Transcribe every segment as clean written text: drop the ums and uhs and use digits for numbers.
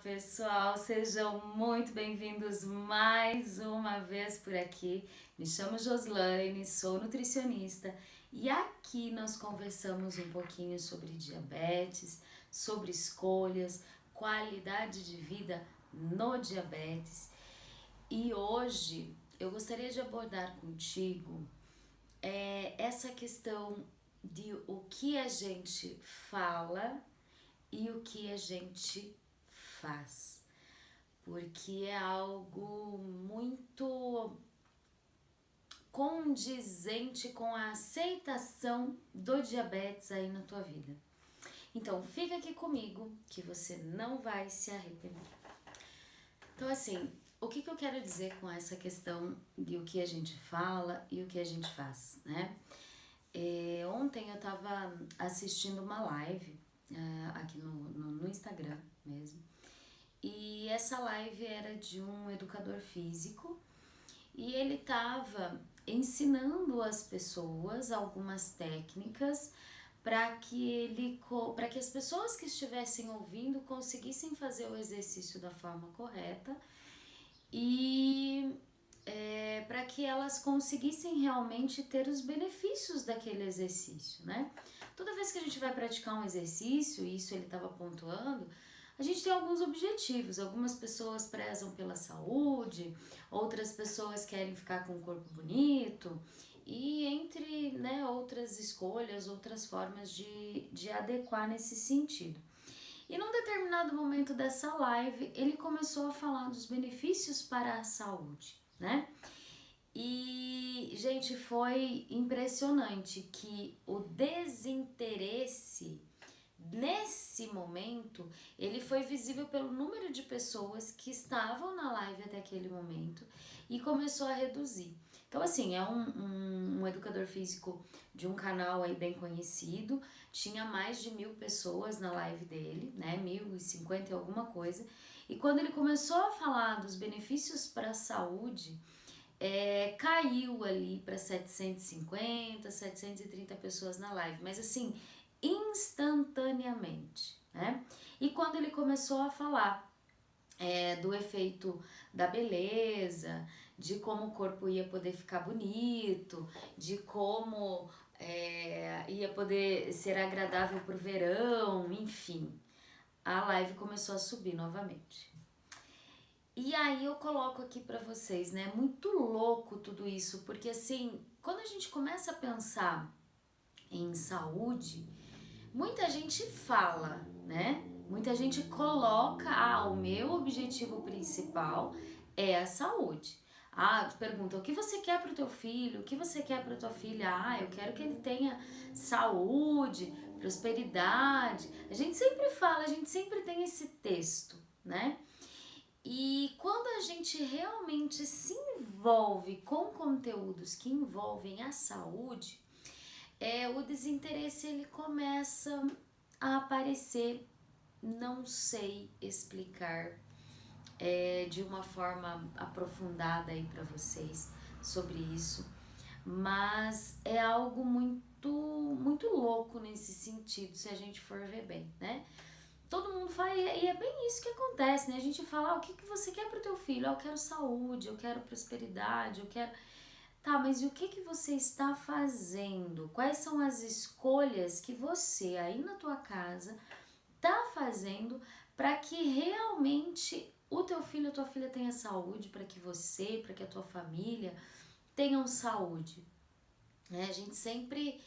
pessoal, sejam muito bem-vindos mais uma vez por aqui. Me chamo Joslaine, sou nutricionista e aqui nós conversamos um pouquinho sobre diabetes, sobre escolhas, qualidade de vida no diabetes. E hoje eu gostaria de abordar contigo essa questão de o que a gente fala e o que a gente faz, porque é algo muito condizente com a aceitação do diabetes aí na tua vida. Então, fica aqui comigo que você não vai se arrepender. Então, assim, o que eu quero dizer com essa questão de o que a gente fala e o que a gente faz, né? Ontem eu tava assistindo uma live aqui no Instagram mesmo. E essa live era de um educador físico e ele estava ensinando as pessoas algumas técnicas para que as pessoas que estivessem ouvindo conseguissem fazer o exercício da forma correta e para que elas conseguissem realmente ter os benefícios daquele exercício, né? Toda vez que a gente vai praticar um exercício, e isso ele estava pontuando, a gente tem alguns objetivos. Algumas pessoas prezam pela saúde, outras pessoas querem ficar com um corpo bonito, e entre outras escolhas, outras formas de adequar nesse sentido. E num determinado momento dessa live, ele começou a falar dos benefícios para a saúde, né? E, gente, foi impressionante que o desinteresse nesse momento, ele foi visível pelo número de pessoas que estavam na live até aquele momento e começou a reduzir. Então, assim, é um educador físico de um canal aí bem conhecido, tinha mais de 1.000 pessoas na live dele, né, 1.050 e alguma coisa, e quando ele começou a falar dos benefícios para a saúde, caiu ali para 750, 730 pessoas na live, mas assim, instantaneamente, né? E quando ele começou a falar do efeito da beleza, de como o corpo ia poder ficar bonito, de como ia poder ser agradável pro verão, enfim, a live começou a subir novamente. E aí eu coloco aqui pra vocês, né? Muito louco tudo isso, porque assim, quando a gente começa a pensar em saúde, muita gente fala, né? Muita gente coloca, o meu objetivo principal é a saúde. Pergunta, o que você quer pro teu filho? O que você quer pra tua filha? Eu quero que ele tenha saúde, prosperidade. A gente sempre fala, a gente sempre tem esse texto, né? E quando a gente realmente se envolve com conteúdos que envolvem a saúde, o desinteresse ele começa a aparecer. Não sei explicar de uma forma aprofundada aí para vocês sobre isso, mas é algo muito louco nesse sentido, se a gente for ver bem, né? Todo mundo faz, e é bem isso que acontece, né? A gente fala, o que você quer pro teu filho? Eu quero saúde, eu quero prosperidade, eu quero... Tá, mas e o que você está fazendo? Quais são as escolhas que você aí na tua casa tá fazendo para que realmente o teu filho ou tua filha tenha saúde, para que você, para que a tua família tenham saúde? A gente sempre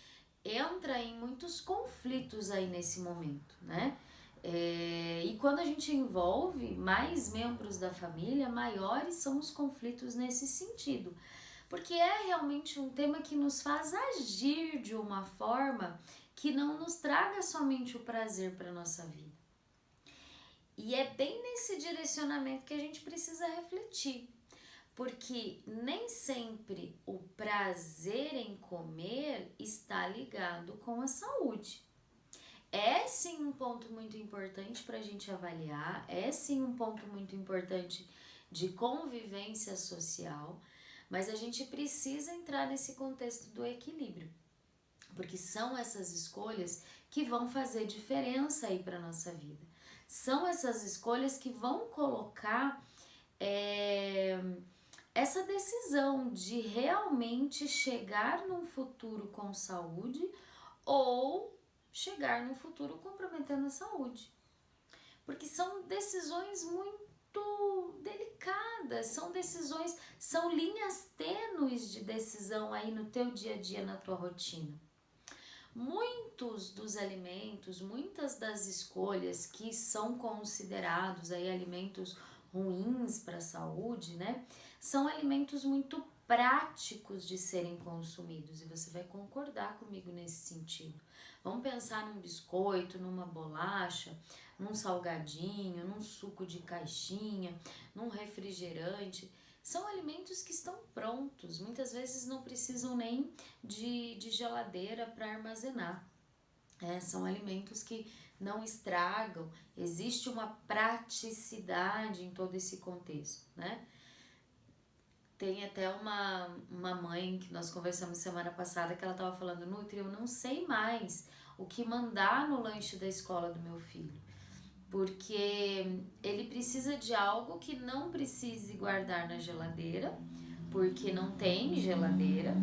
entra em muitos conflitos aí nesse momento, né? E quando a gente envolve mais membros da família, maiores são os conflitos nesse sentido. Porque é realmente um tema que nos faz agir de uma forma que não nos traga somente o prazer para nossa vida. E é bem nesse direcionamento que a gente precisa refletir. Porque nem sempre o prazer em comer está ligado com a saúde. É sim um ponto muito importante para a gente avaliar, é sim um ponto muito importante de convivência social, mas a gente precisa entrar nesse contexto do equilíbrio, porque são essas escolhas que vão fazer diferença aí para nossa vida. São essas escolhas que vão colocar essa decisão de realmente chegar num futuro com saúde ou chegar num futuro comprometendo a saúde. Porque são decisões muito delicadas, são decisões, são linhas tênues de decisão aí no teu dia a dia, na tua rotina. Muitos dos alimentos, muitas das escolhas que são considerados aí alimentos ruins para a saúde, né? São alimentos muito práticos de serem consumidos, e você vai concordar comigo nesse sentido. Vamos pensar num biscoito, numa bolacha, num salgadinho, num suco de caixinha, num refrigerante. São alimentos que estão prontos, muitas vezes não precisam nem de geladeira para armazenar. São alimentos que não estragam, existe uma praticidade em todo esse contexto, né? Tem até uma mãe que nós conversamos semana passada que ela estava falando: Nutri, eu não sei mais o que mandar no lanche da escola do meu filho, porque ele precisa de algo que não precise guardar na geladeira, porque não tem geladeira,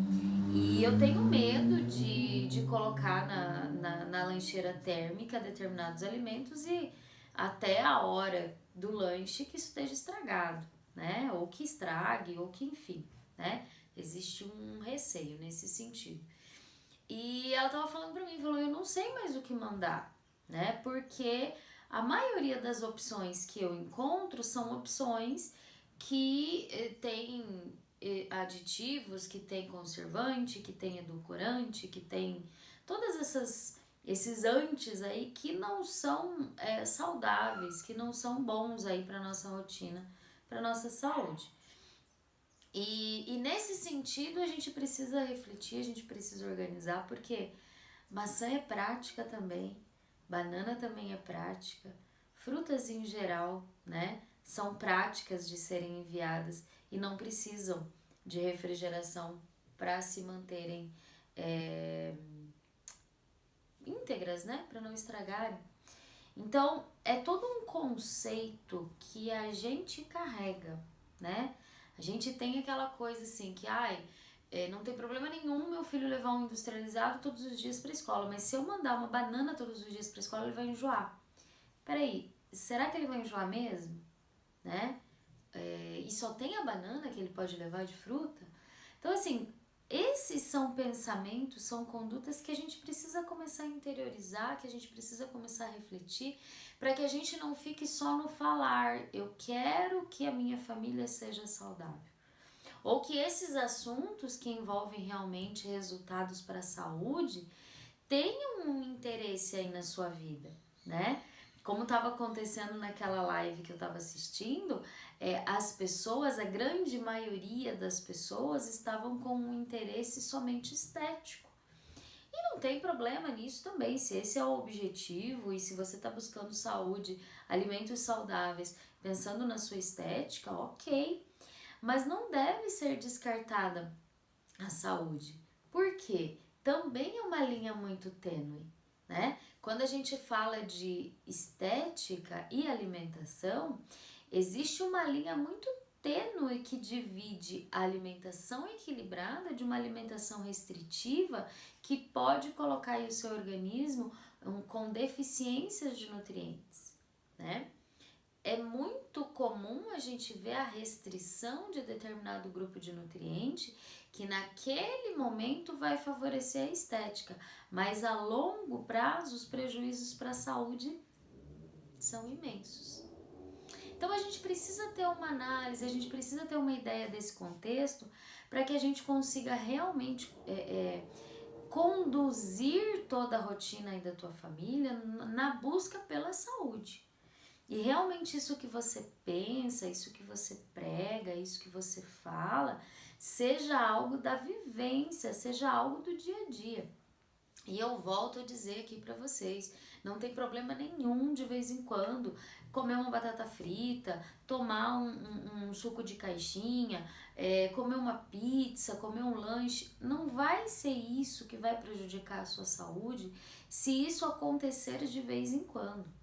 e eu tenho medo de colocar na lancheira térmica determinados alimentos e até a hora do lanche que isso esteja estragado, né? Ou que estrague, ou que enfim, né? Existe um receio nesse sentido. E ela tava falando pra mim, falou: eu não sei mais o que mandar, né? Porque a maioria das opções que eu encontro são opções que tem aditivos, que tem conservante, que tem edulcorante, que tem todas esses antes aí que não são saudáveis, que não são bons aí para nossa rotina, para nossa saúde. E nesse sentido a gente precisa refletir, a gente precisa organizar, porque maçã é prática também, banana também é prática, frutas em geral, né, são práticas de serem enviadas e não precisam de refrigeração para se manterem íntegras, né, para não estragarem. Então é todo um conceito que a gente carrega, né? A gente tem aquela coisa assim que, não tem problema nenhum meu filho levar um industrializado todos os dias para a escola, mas se eu mandar uma banana todos os dias para a escola, ele vai enjoar. Peraí, será que ele vai enjoar mesmo? Né? E só tem a banana que ele pode levar de fruta? Então, assim, esses são pensamentos, são condutas que a gente precisa começar a interiorizar, que a gente precisa começar a refletir, para que a gente não fique só no falar: eu quero que a minha família seja saudável. Ou que esses assuntos que envolvem realmente resultados para a saúde tenham um interesse aí na sua vida, né? Como estava acontecendo naquela live que eu estava assistindo, as pessoas, a grande maioria das pessoas estavam com um interesse somente estético. E não tem problema nisso também, se esse é o objetivo e se você está buscando saúde, alimentos saudáveis, pensando na sua estética, ok. Mas não deve ser descartada a saúde. Por quê? Também é uma linha muito tênue, né? Quando a gente fala de estética e alimentação, existe uma linha muito tênue que divide a alimentação equilibrada de uma alimentação restritiva que pode colocar aí o seu organismo com deficiências de nutrientes, né? É muito comum a gente ver a restrição de determinado grupo de nutriente que naquele momento vai favorecer a estética, mas a longo prazo os prejuízos para a saúde são imensos. Então a gente precisa ter uma análise, a gente precisa ter uma ideia desse contexto para que a gente consiga realmente conduzir toda a rotina aí da tua família na busca pela saúde. E realmente isso que você pensa, isso que você prega, isso que você fala, seja algo da vivência, seja algo do dia a dia. E eu volto a dizer aqui para vocês, não tem problema nenhum de vez em quando comer uma batata frita, tomar um suco de caixinha, comer uma pizza, comer um lanche. Não vai ser isso que vai prejudicar a sua saúde se isso acontecer de vez em quando.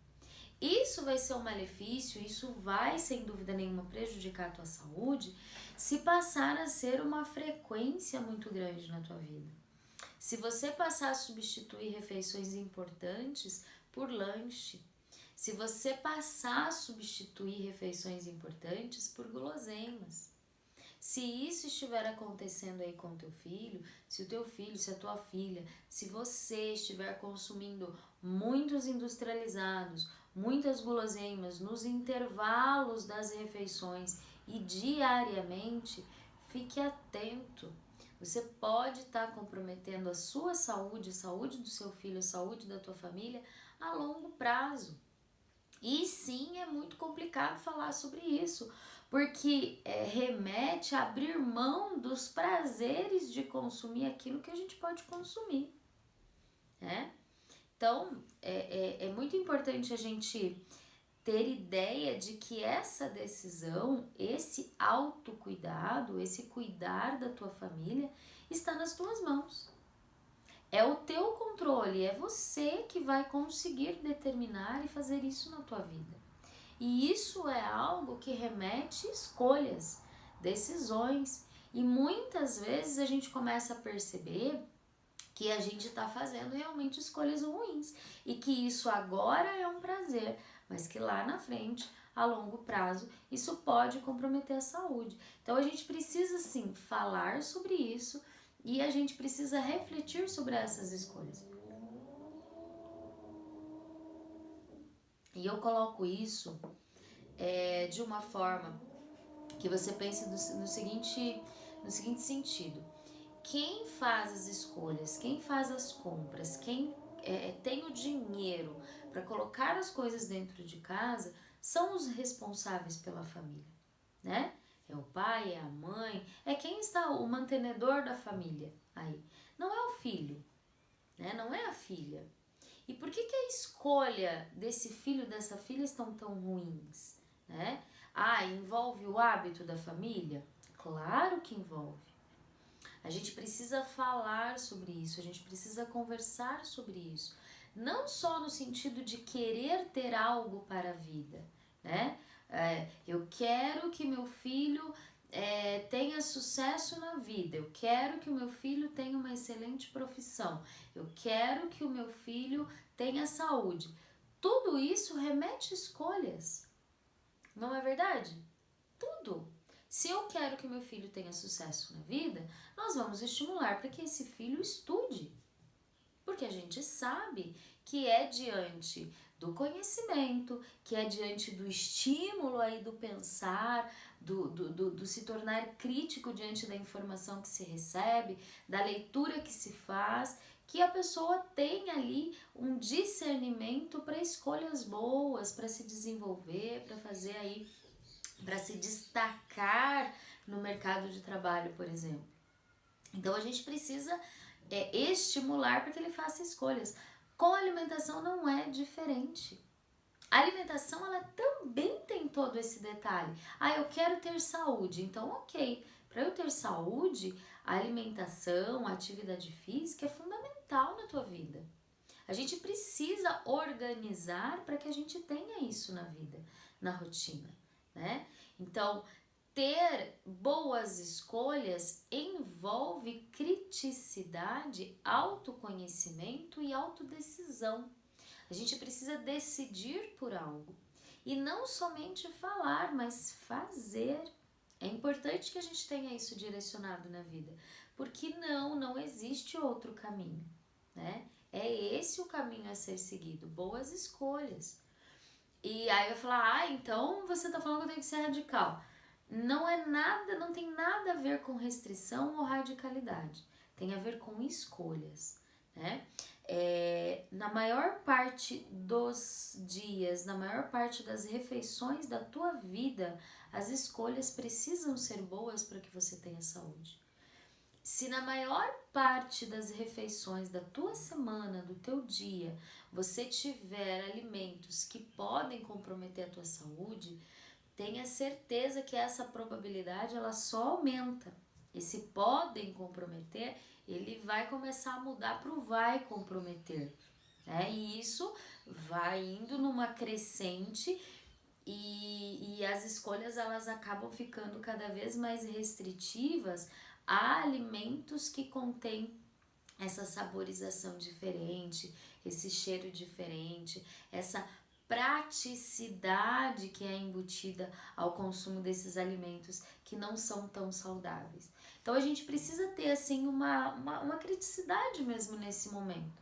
Isso vai ser um malefício, isso vai, sem dúvida nenhuma, prejudicar a tua saúde, se passar a ser uma frequência muito grande na tua vida. Se você passar a substituir refeições importantes por lanche, se você passar a substituir refeições importantes por guloseimas, se isso estiver acontecendo aí com o teu filho, se o teu filho, se a tua filha, se você estiver consumindo muitos industrializados, muitas guloseimas nos intervalos das refeições e diariamente, fique atento. Você pode estar comprometendo a sua saúde, a saúde do seu filho, a saúde da tua família a longo prazo. E sim, é muito complicado falar sobre isso, porque remete a abrir mão dos prazeres de consumir aquilo que a gente pode consumir, né? Então, é muito importante a gente ter ideia de que essa decisão, esse autocuidado, esse cuidar da tua família, está nas tuas mãos. É o teu controle, é você que vai conseguir determinar e fazer isso na tua vida. E isso é algo que remete escolhas, decisões. E muitas vezes a gente começa a perceber que a gente está fazendo realmente escolhas ruins e que isso agora é um prazer, mas que lá na frente, a longo prazo, isso pode comprometer a saúde. Então a gente precisa sim falar sobre isso e a gente precisa refletir sobre essas escolhas. E eu coloco isso de uma forma que você pense no seguinte sentido. Quem faz as escolhas, quem faz as compras, quem tem o dinheiro para colocar as coisas dentro de casa são os responsáveis pela família, né? É o pai, é a mãe, é quem está o mantenedor da família aí. Não é o filho, né? Não é a filha. E por que a escolha desse filho, dessa filha estão tão ruins, né? Envolve o hábito da família? Claro que envolve. A gente precisa falar sobre isso, a gente precisa conversar sobre isso. Não só no sentido de querer ter algo para a vida, né? Eu quero que meu filho tenha sucesso na vida, eu quero que o meu filho tenha uma excelente profissão, eu quero que o meu filho tenha saúde. Tudo isso remete a escolhas, não é verdade? Tudo. Se eu quero que meu filho tenha sucesso na vida, nós vamos estimular para que esse filho estude. Porque a gente sabe que é diante do conhecimento, que é diante do estímulo aí do pensar, do se tornar crítico diante da informação que se recebe, da leitura que se faz, que a pessoa tem ali um discernimento para escolhas boas, para se desenvolver, para fazer aí, para se destacar no mercado de trabalho, por exemplo. Então a gente precisa estimular para que ele faça escolhas. Com a alimentação não é diferente. A alimentação, ela também tem todo esse detalhe. Eu quero ter saúde, então ok. Para eu ter saúde, a alimentação, a atividade física é fundamental na tua vida. A gente precisa organizar para que a gente tenha isso na vida, na rotina, né? Então, ter boas escolhas envolve criticidade, autoconhecimento e autodecisão. A gente precisa decidir por algo e não somente falar, mas fazer. É importante que a gente tenha isso direcionado na vida, porque não existe outro caminho, né? É esse o caminho a ser seguido, boas escolhas. E aí vai falar, então você tá falando que eu tenho que ser radical. Não é nada, não tem nada a ver com restrição ou radicalidade. Tem a ver com escolhas, né? Na maior parte dos dias, na maior parte das refeições da tua vida, as escolhas precisam ser boas para que você tenha saúde. Se na maior parte das refeições da tua semana, do teu dia, você tiver alimentos que podem comprometer a tua saúde, tenha certeza que essa probabilidade ela só aumenta. Esse podem comprometer, ele vai começar a mudar para o vai comprometer. né? E isso vai indo numa crescente e as escolhas elas acabam ficando cada vez mais restritivas a alimentos que contêm essa saborização diferente, esse cheiro diferente, essa praticidade que é embutida ao consumo desses alimentos que não são tão saudáveis. Então a gente precisa ter assim uma criticidade mesmo nesse momento,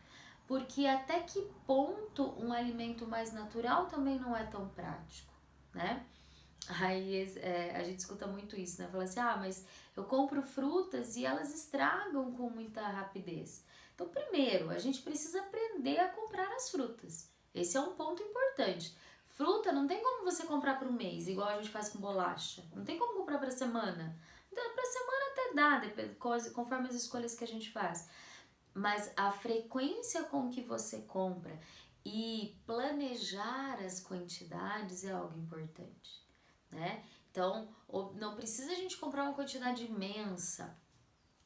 porque até que ponto um alimento mais natural também não é tão prático, né? Aí a gente escuta muito isso, né? Fala assim, mas eu compro frutas e elas estragam com muita rapidez. Então, primeiro, a gente precisa aprender a comprar as frutas. Esse é um ponto importante. Fruta não tem como você comprar para um mês, igual a gente faz com bolacha. Não tem como comprar para semana. Então, para semana até dá, conforme as escolhas que a gente faz. Mas a frequência com que você compra e planejar as quantidades é algo importante, né? Então, não precisa a gente comprar uma quantidade imensa.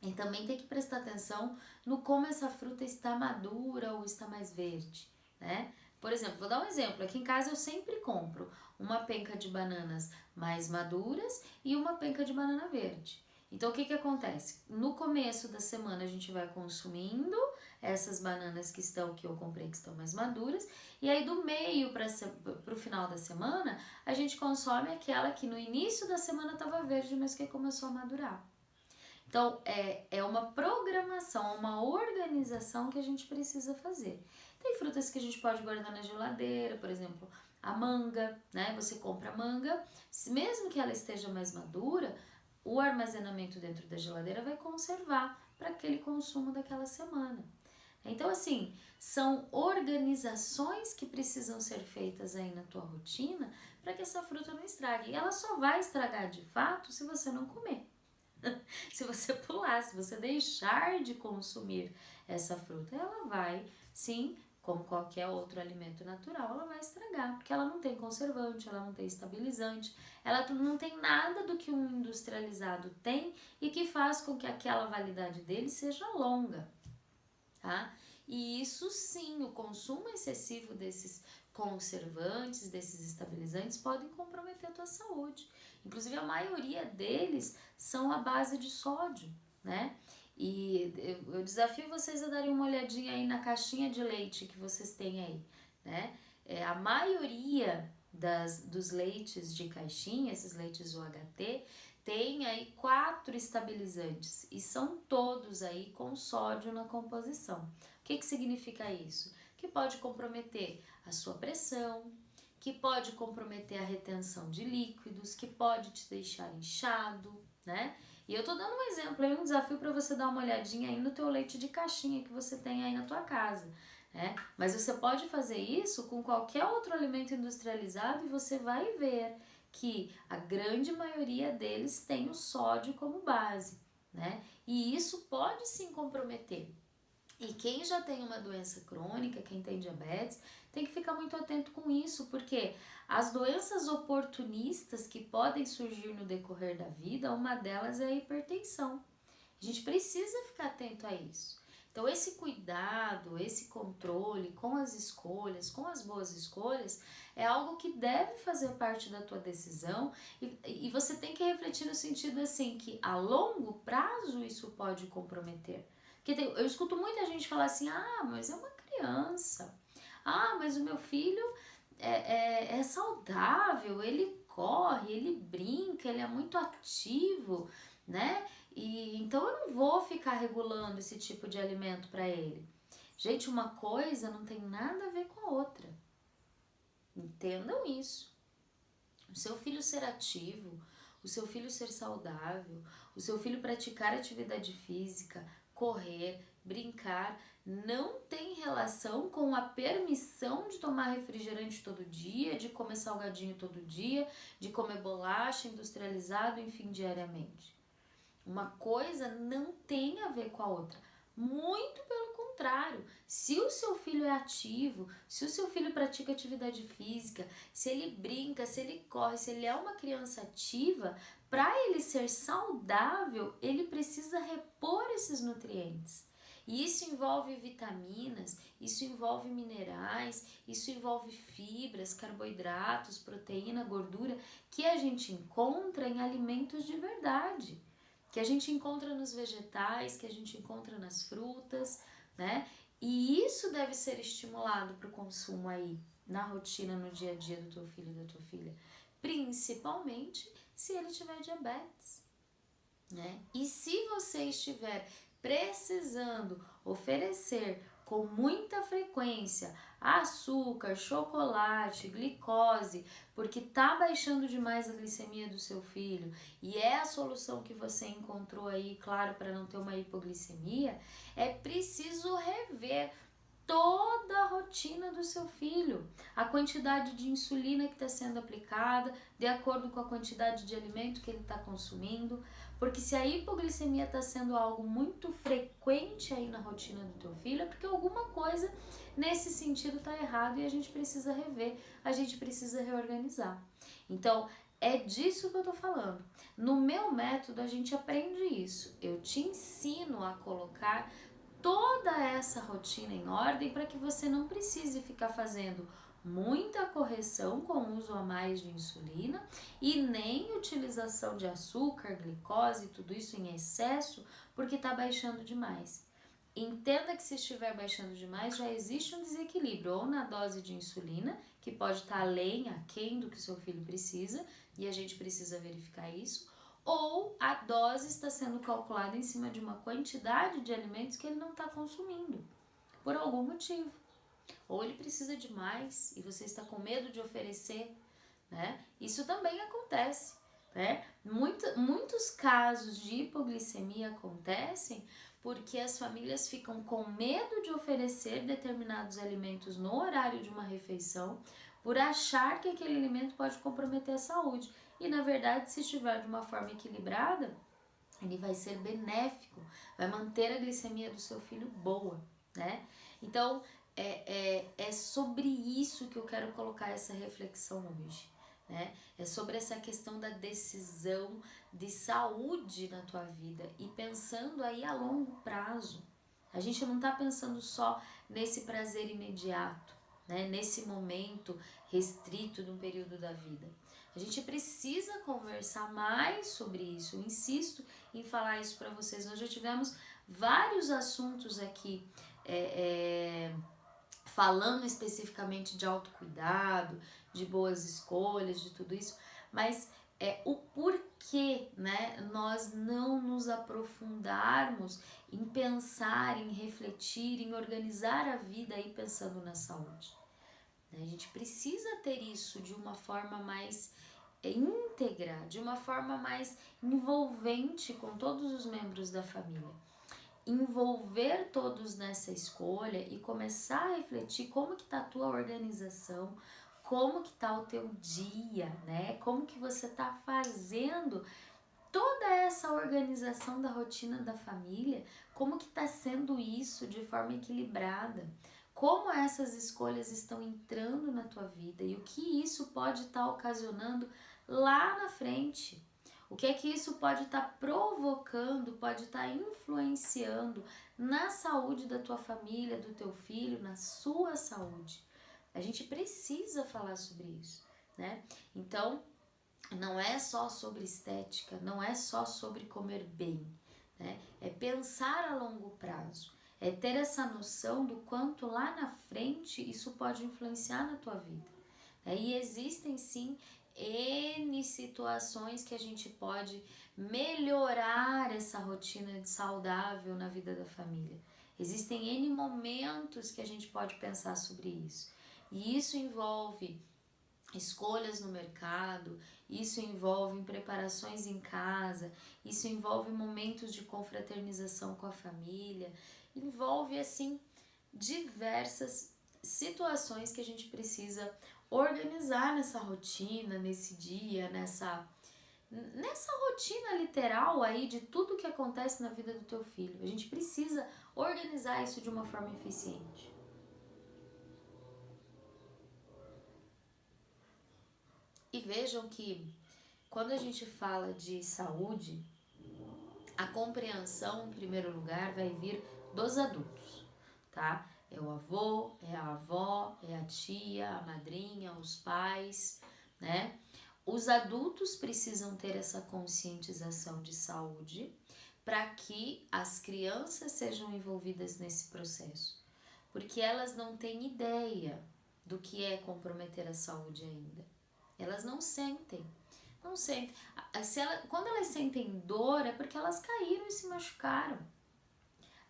E também tem que prestar atenção no como essa fruta está madura ou está mais verde, né? Por exemplo, vou dar um exemplo. Aqui em casa eu sempre compro uma penca de bananas mais maduras e uma penca de banana verde. Então, o que acontece? No começo da semana a gente vai consumindo essas bananas que eu comprei que estão mais maduras, e aí do meio para o final da semana a gente consome aquela que no início da semana estava verde, mas que começou a madurar. Então, é uma programação, uma organização que a gente precisa fazer. Tem frutas que a gente pode guardar na geladeira, por exemplo, a manga, né? Você compra a manga, mesmo que ela esteja mais madura, o armazenamento dentro da geladeira vai conservar para aquele consumo daquela semana. Então, assim, são organizações que precisam ser feitas aí na tua rotina para que essa fruta não estrague. E ela só vai estragar de fato se você não comer. Se você pular, se você deixar de consumir essa fruta, ela vai, sim, como qualquer outro alimento natural, ela vai estragar, porque ela não tem conservante, ela não tem estabilizante, ela não tem nada do que um industrializado tem e que faz com que aquela validade dele seja longa, tá? E isso sim, o consumo excessivo desses conservantes, desses estabilizantes, podem comprometer a tua saúde. Inclusive, a maioria deles são à base de sódio, né? E eu desafio vocês a darem uma olhadinha aí na caixinha de leite que vocês têm aí, né? A maioria dos leites de caixinha, esses leites UHT, tem aí 4 estabilizantes e são todos aí com sódio na composição. O que significa isso? Que pode comprometer a sua pressão, que pode comprometer a retenção de líquidos, que pode te deixar inchado, né? E eu tô dando um exemplo aí, um desafio para você dar uma olhadinha aí no teu leite de caixinha que você tem aí na tua casa, né? Mas você pode fazer isso com qualquer outro alimento industrializado e você vai ver que a grande maioria deles tem o sódio como base, né? E isso pode sim comprometer. E quem já tem uma doença crônica, quem tem diabetes, tem que ficar muito atento com isso, porque as doenças oportunistas que podem surgir no decorrer da vida, uma delas é a hipertensão. A gente precisa ficar atento a isso. Então, esse cuidado, esse controle com as escolhas, com as boas escolhas, é algo que deve fazer parte da tua decisão e você tem que refletir no sentido assim, que a longo prazo isso pode comprometer. Porque eu escuto muita gente falar assim, mas é uma criança. Mas o meu filho é saudável, ele corre, ele brinca, ele é muito ativo, né? E então eu não vou ficar regulando esse tipo de alimento para ele. Gente, uma coisa não tem nada a ver com a outra. Entendam isso. O seu filho ser ativo, o seu filho ser saudável, o seu filho praticar atividade física, correr, brincar, não tem relação com a permissão de tomar refrigerante todo dia, de comer salgadinho todo dia, de comer bolacha industrializado, enfim, diariamente. Uma coisa não tem a ver com a outra. Muito pelo contrário. Se o seu filho é ativo, se o seu filho pratica atividade física, se ele brinca, se ele corre, se ele é uma criança ativa, para ele ser saudável, ele precisa repor esses nutrientes. E isso envolve vitaminas, isso envolve minerais, isso envolve fibras, carboidratos, proteína, gordura, que a gente encontra em alimentos de verdade, que a gente encontra nos vegetais, que a gente encontra nas frutas, né? E isso deve ser estimulado para o consumo aí, na rotina, no dia a dia do teu filho e da tua filha. Principalmente se ele tiver diabetes, né? E se você estiver precisando oferecer com muita frequência açúcar, chocolate, glicose, porque tá baixando demais a glicemia do seu filho e é a solução que você encontrou aí, claro, para não ter uma hipoglicemia, é preciso rever toda a rotina do seu filho, a quantidade de insulina que está sendo aplicada, de acordo com a quantidade de alimento que ele está consumindo, porque se a hipoglicemia está sendo algo muito frequente aí na rotina do teu filho, é porque alguma coisa nesse sentido está errado e a gente precisa rever, a gente precisa reorganizar. Então, é disso que eu tô falando. No meu método, a gente aprende isso. Eu te ensino a colocar toda essa rotina em ordem para que você não precise ficar fazendo muita correção com uso a mais de insulina e nem utilização de açúcar, glicose, tudo isso em excesso, porque está baixando demais. Entenda que se estiver baixando demais, já existe um desequilíbrio, ou na dose de insulina, que pode estar além, aquém do que o seu filho precisa, e a gente precisa verificar isso, ou a dose está sendo calculada em cima de uma quantidade de alimentos que ele não está consumindo, por algum motivo. Ou ele precisa de mais e você está com medo de oferecer, né? Isso também acontece, né? Muitos casos de hipoglicemia acontecem porque as famílias ficam com medo de oferecer determinados alimentos no horário de uma refeição por achar que aquele alimento pode comprometer a saúde. E na verdade, se estiver de uma forma equilibrada, ele vai ser benéfico, vai manter a glicemia do seu filho boa, né? Então, é sobre isso que eu quero colocar essa reflexão hoje, né? É sobre essa questão da decisão de saúde na tua vida e pensando aí a longo prazo. A gente não tá pensando só nesse prazer imediato, né? Nesse momento restrito de um período da vida. A gente precisa conversar mais sobre isso. Eu insisto em falar isso para vocês. Nós já tivemos vários assuntos aqui falando especificamente de autocuidado, de boas escolhas, de tudo isso, mas o porquê, né, nós não nos aprofundarmos em pensar, em refletir, em organizar a vida aí pensando na saúde. A gente precisa ter isso de uma forma mais íntegra, de uma forma mais envolvente com todos os membros da família. Envolver todos nessa escolha e começar a refletir como que tá a tua organização, como que tá o teu dia, né? Como que você tá fazendo toda essa organização da rotina da família, como que tá sendo isso de forma equilibrada? Como essas escolhas estão entrando na tua vida e o que isso pode estar ocasionando lá na frente? O que é que isso pode estar provocando, pode estar influenciando na saúde da tua família, do teu filho, na sua saúde? A gente precisa falar sobre isso, né? Então, não é só sobre estética, não é só sobre comer bem, né? É pensar a longo prazo, é ter essa noção do quanto lá na frente isso pode influenciar na tua vida. E existem sim N situações que a gente pode melhorar essa rotina saudável na vida da família. Existem N momentos que a gente pode pensar sobre isso. E isso envolve escolhas no mercado, isso envolve preparações em casa, isso envolve momentos de confraternização com a família, envolve assim diversas situações que a gente precisa organizar nessa rotina, nesse dia, nessa rotina literal aí de tudo que acontece na vida do teu filho. A gente precisa organizar isso de uma forma eficiente. E vejam que quando a gente fala de saúde, a compreensão, em primeiro lugar, vai vir dos adultos, tá? É o avô, é a avó, é a tia, a madrinha, os pais, né? Os adultos precisam ter essa conscientização de saúde para que as crianças sejam envolvidas nesse processo, porque elas não têm ideia do que é comprometer a saúde ainda. Elas não sentem. Não sentem. Quando elas sentem dor é porque elas caíram e se machucaram.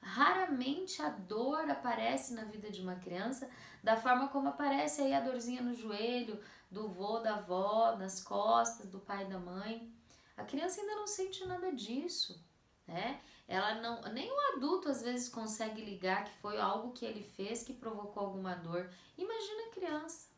Raramente a dor aparece na vida de uma criança da forma como aparece aí a dorzinha no joelho, do vô, da avó, nas costas, do pai e da mãe. A criança ainda não sente nada disso, né? Ela não, nem o adulto às vezes consegue ligar que foi algo que ele fez que provocou alguma dor. Imagina a criança.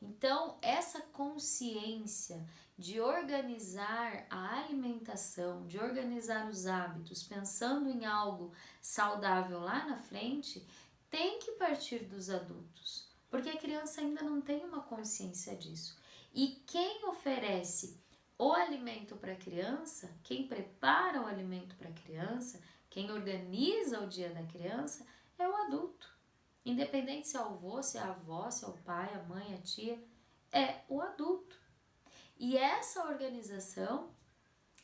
Então, essa consciência de organizar a alimentação, de organizar os hábitos, pensando em algo saudável lá na frente, tem que partir dos adultos, porque a criança ainda não tem uma consciência disso. E quem oferece o alimento para a criança, quem prepara o alimento para a criança, quem organiza o dia da criança, é o adulto. Independente se é o avô, se é a avó, se é o pai, a mãe, a tia, é o adulto. E essa organização,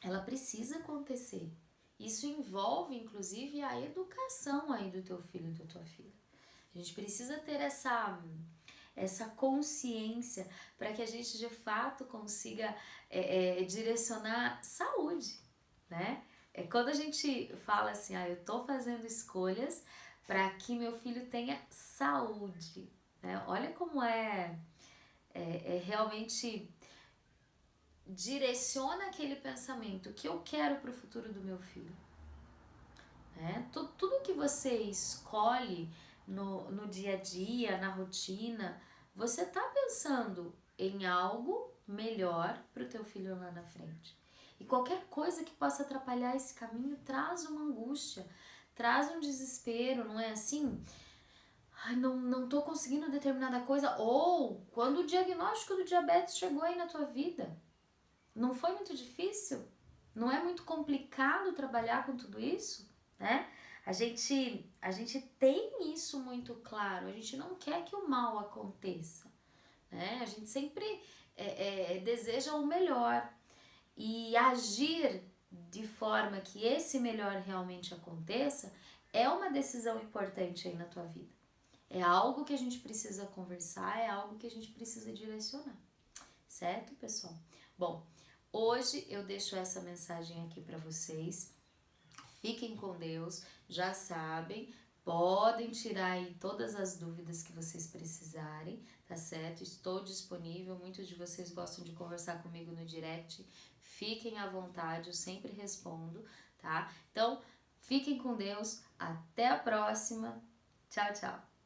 ela precisa acontecer. Isso envolve, inclusive, a educação aí do teu filho e da tua filha. A gente precisa ter essa consciência para que a gente, de fato, consiga direcionar saúde, né? É quando a gente fala assim, eu tô fazendo escolhas para que meu filho tenha saúde, né? Olha como realmente direciona aquele pensamento que eu quero para o futuro do meu filho, né? Tudo que você escolhe no dia a dia, na rotina, você tá pensando em algo melhor para o teu filho lá na frente. E qualquer coisa que possa atrapalhar esse caminho traz uma angústia, traz um desespero, não é assim? Não tô conseguindo determinada coisa. Ou quando o diagnóstico do diabetes chegou aí na tua vida, não foi muito difícil? Não é muito complicado trabalhar com tudo isso, né? A gente tem isso muito claro. A gente não quer que o mal aconteça, né? A gente sempre deseja o melhor. E agir de forma que esse melhor realmente aconteça é uma decisão importante aí na tua vida. É algo que a gente precisa conversar, é algo que a gente precisa direcionar. Certo, pessoal? Bom, hoje eu deixo essa mensagem aqui para vocês. Fiquem com Deus, já sabem, podem tirar aí todas as dúvidas que vocês precisarem, tá certo? Estou disponível, muitos de vocês gostam de conversar comigo no direct. Fiquem à vontade, eu sempre respondo, tá? Então, fiquem com Deus, até a próxima. Tchau, tchau.